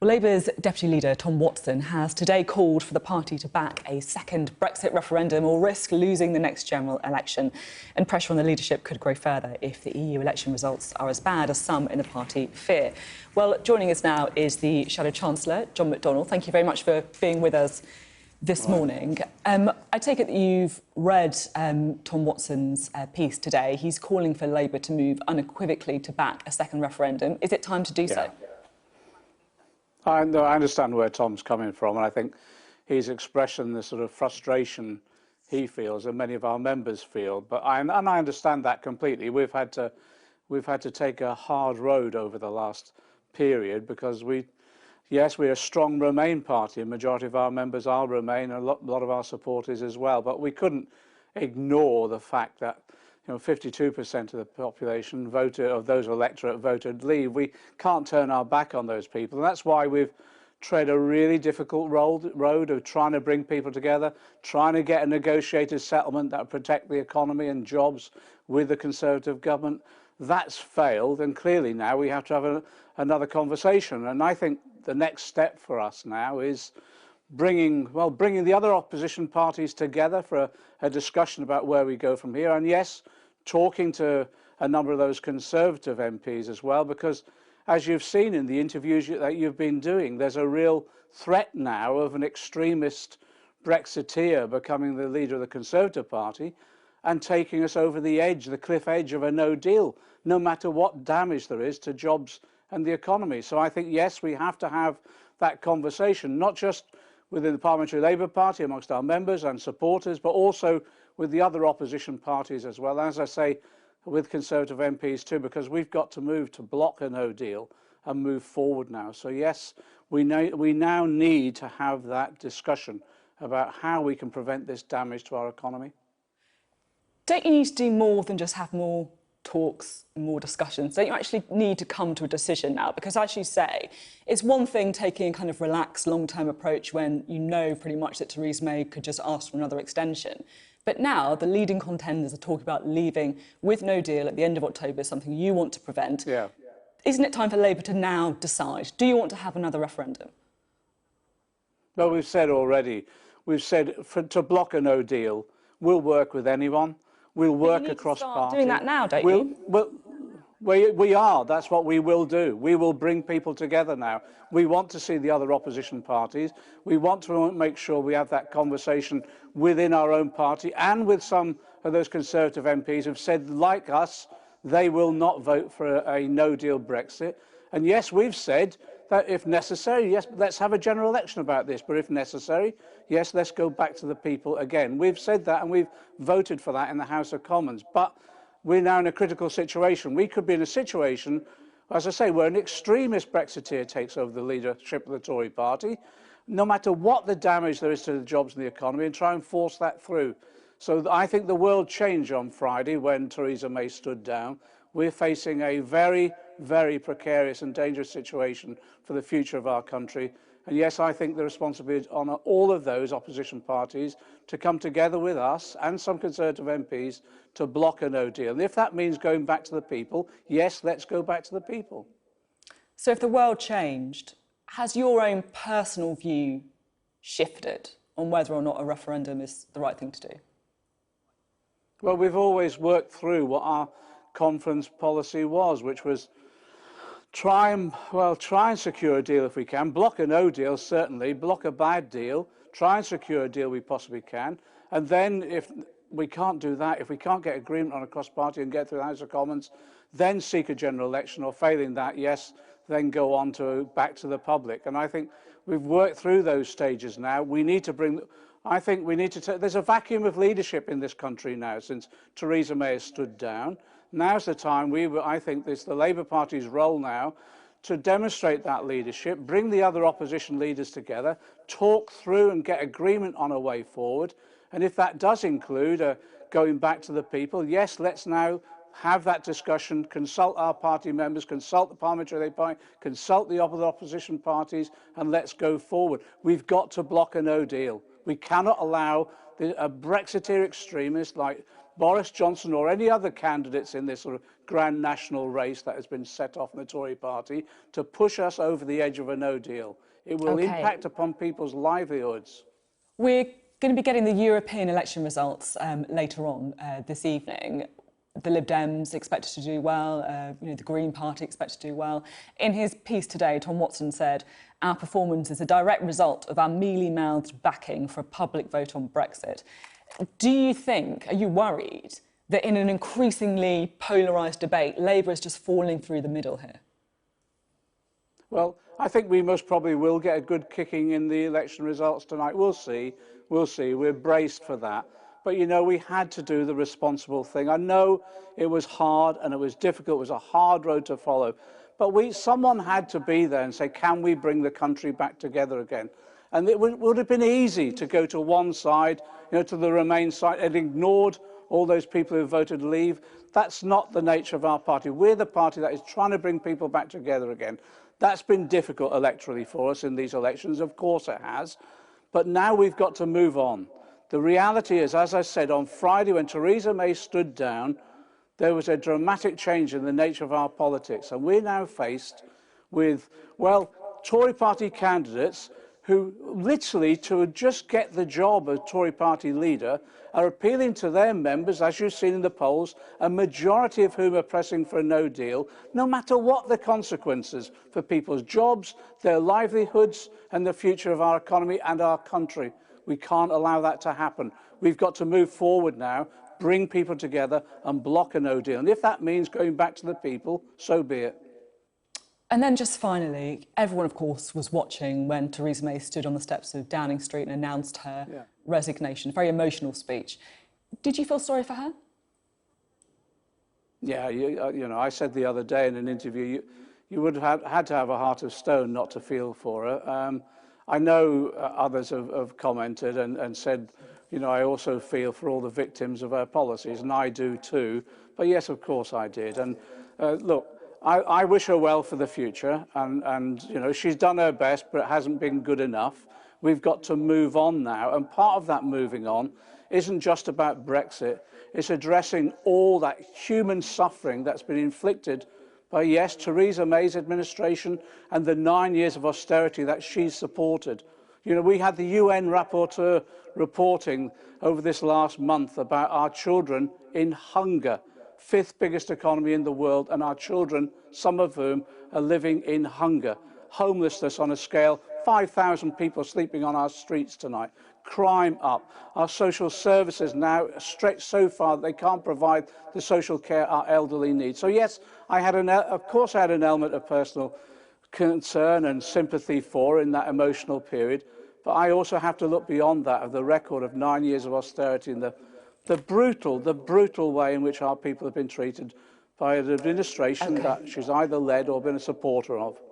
Well, Labour's Deputy Leader, Tom Watson, has today called for the party to back a second Brexit referendum or risk losing the next general election. And pressure on the leadership could grow further if the EU election results are as bad as some in the party fear. Well, joining us now is the Shadow Chancellor, John McDonnell. Thank you very much for being with us this morning. I take it that you've read Tom Watson's piece today. He's calling for Labour to move unequivocally to back a second referendum. Is it time to do so? I understand where Tom's coming from, and I think he's expressing the sort of frustration he feels and many of our members feel. But I understand that completely. We've had to take a hard road over the last period because yes, we're a strong Remain party. A majority of our members are Remain, and a lot of our supporters as well. But we couldn't ignore the fact that 52% of the population voted, of those electorate voted Leave. We can't turn our back on those people, and that's why we've tread a really difficult road of trying to bring people together, trying to get a negotiated settlement that will protect the economy and jobs with the Conservative government. That's failed, and clearly now we have to have another conversation. And I think the next step for us now is bringing the other opposition parties together for a discussion about where we go from here. And yes, talking to a number of those Conservative MPs as well, because as you've seen in the interviews that you've been doing, there's a real threat now of an extremist Brexiteer becoming the leader of the Conservative Party and taking us over the edge, the cliff edge of a no deal, no matter what damage there is to jobs and the economy. So I think, yes, we have to have that conversation, not just within the Parliamentary Labour Party amongst our members and supporters, but also with the other opposition parties as well. As I say, with Conservative MPs too, because we've got to move to block a no deal and move forward now. So yes, we now need to have that discussion about how we can prevent this damage to our economy. Don't you need to do more than just have more talks, more discussions? Don't you actually need to come to a decision now? Because as you say, it's one thing taking a kind of relaxed long-term approach when you know pretty much that Theresa May could just ask for another extension. But now the leading contenders are talking about leaving with no deal at the end of October, something you want to prevent. Yeah. Isn't it time for Labour to now decide? Do you want to have another referendum? Well, we've said already, to block a no deal, we'll work with anyone. We'll work across parties. Doing that now, don't you? We are. That's what we will do. We will bring people together now. We want to see the other opposition parties. We want to make sure we have that conversation within our own party and with some of those Conservative MPs who've said, like us, they will not vote for a no-deal Brexit. And yes, we've said that if necessary, yes, let's have a general election about this. But if necessary, yes, let's go back to the people again. We've said that and we've voted for that in the House of Commons. But we're now in a critical situation. We could be in a situation, as I say, where an extremist Brexiteer takes over the leadership of the Tory party, no matter what the damage there is to the jobs and the economy, and try and force that through. So I think the world changed on Friday when Theresa May stood down. We're facing a very, very precarious and dangerous situation for the future of our country. And yes, I think the responsibility on all of those opposition parties to come together with us and some Conservative MPs to block a no deal. And if that means going back to the people, yes, let's go back to the people. So if the world changed, has your own personal view shifted on whether or not a referendum is the right thing to do? Well, we've always worked through what our conference policy was, which was try and secure a deal if we can, block a no deal certainly, block a bad deal, try and secure a deal we possibly can, and then if we can't do that, if we can't get agreement on a cross-party and get through the House of Commons, then seek a general election, or failing that, yes, then go on to back to the public. And I think we've worked through those stages now. We need to bring, there's a vacuum of leadership in this country now since Theresa May has stood down. Now's the time, I think it's the Labour Party's role now to demonstrate that leadership, bring the other opposition leaders together, talk through and get agreement on a way forward. And if that does include going back to the people, yes, let's now have that discussion, consult our party members, consult the Parliamentary Labour Party, consult the other opposition parties, and let's go forward. We've got to block a no deal. We cannot allow a Brexiteer extremist like Boris Johnson or any other candidates in this sort of grand national race that has been set off in the Tory party to push us over the edge of a no deal. It will impact upon people's livelihoods. We're going to be getting the European election results later on this evening. The Lib Dems expected to do well, the Green Party expected to do well. In his piece today, Tom Watson said, "Our performance is a direct result of our mealy-mouthed backing for a public vote on Brexit." Do you think, are you worried that in an increasingly polarised debate, Labour is just falling through the middle here? Well, I think we most probably will get a good kicking in the election results tonight. We'll see. We'll see. We're braced for that. But, you know, we had to do the responsible thing. I know it was hard and it was difficult. It was a hard road to follow. But someone had to be there and say, can we bring the country back together again? And it would have been easy to go to one side, to the Remain side, and ignored all those people who voted leave. That's not the nature of our party. We're the party that is trying to bring people back together again. That's been difficult electorally for us in these elections. Of course it has. But now we've got to move on. The reality is, as I said, on Friday when Theresa May stood down, there was a dramatic change in the nature of our politics. And we're now faced with, well, Tory party candidates who literally, to just get the job of Tory party leader, are appealing to their members, as you've seen in the polls, a majority of whom are pressing for a no deal, no matter what the consequences for people's jobs, their livelihoods, and the future of our economy and our country. We can't allow that to happen. We've got to move forward now, bring people together and block a no deal. And if that means going back to the people, so be it. And then just finally, everyone, of course, was watching when Theresa May stood on the steps of Downing Street and announced her resignation, a very emotional speech. Did you feel sorry for her? Yeah, I said the other day in an interview, you would have had to have a heart of stone not to feel for her. I know others have commented and said, I also feel for all the victims of her policies, and I do too. But yes, of course I did. And look, I wish her well for the future, and she's done her best, but it hasn't been good enough. We've got to move on now, and part of that moving on isn't just about Brexit. It's addressing all that human suffering that's been inflicted by, yes, Theresa May's administration and the 9 years of austerity that she's supported. We had the UN rapporteur reporting over this last month about our children in hunger, fifth biggest economy in the world, and our children, some of whom are living in hunger. Homelessness on a scale, 5,000 people sleeping on our streets tonight. Crime up. Our social services now stretched so far that they can't provide the social care our elderly need. So yes, of course I had an element of personal concern and sympathy for in that emotional period, but I also have to look beyond that, of the record of 9 years of austerity and the brutal way in which our people have been treated by an administration that she's either led or been a supporter of.